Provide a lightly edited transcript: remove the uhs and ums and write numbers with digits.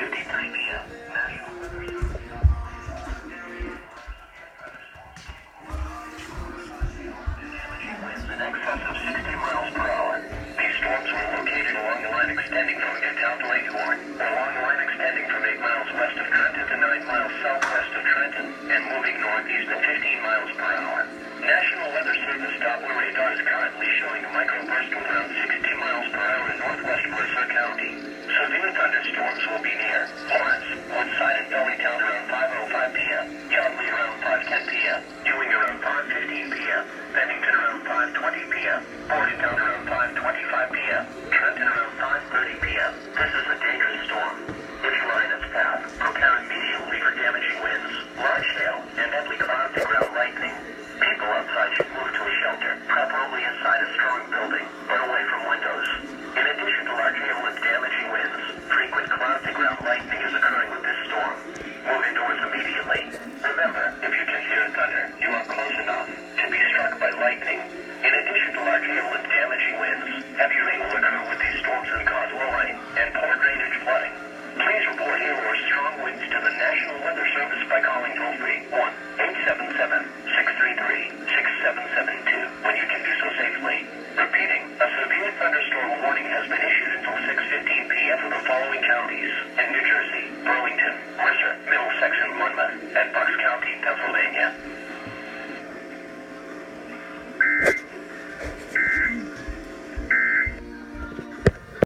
5:53 p.m. National Weather Service. Damaging winds in excess of 60 miles per hour. These storms were located along the line extending from Newtown to Leghorn, along the line extending from 8 miles west of Trenton to 9 miles southwest of Trenton, and moving northeast at 15 miles per hour. National Weather Service Doppler radar is currently showing a microburst of around 60 miles per hour in northwest Mercer County. Severe thunderstorms will be near Lawrence, Woodside, and Bellytown around 5:05 p.m., Yardley around 5:10 p.m., Ewing around 5:15 p.m., Bennington around 5:20 p.m., Bordentown around 5:25 p.m., Trenton around 5:30 p.m. This is a dangerous storm. If you are in its path, prepare immediately for damaging winds, large hail, and deadly clouds and ground lightning. People outside should move to a shelter, preferably inside a strong building, but away from windows. In addition to large hail and damaging winds, frequent clouds and ground lightning is occurring with this storm. Move indoors immediately. Remember, if you can hear thunder, you are close enough to be struck by lightning. In addition to large hail and damaging winds, heavy rain will occur with these storms and cause low rain and poor drainage flooding. Please report hail or strong winds to the National Weather Service by calling toll-free 1-877-633-6772 when you can do so safely. Repeating, a severe thunderstorm warning has been issued until 6:15 p.m. for the following counties in New Jersey: Burlington, Mercer, Middlesex, and Monmouth, and Bucks County, Pennsylvania.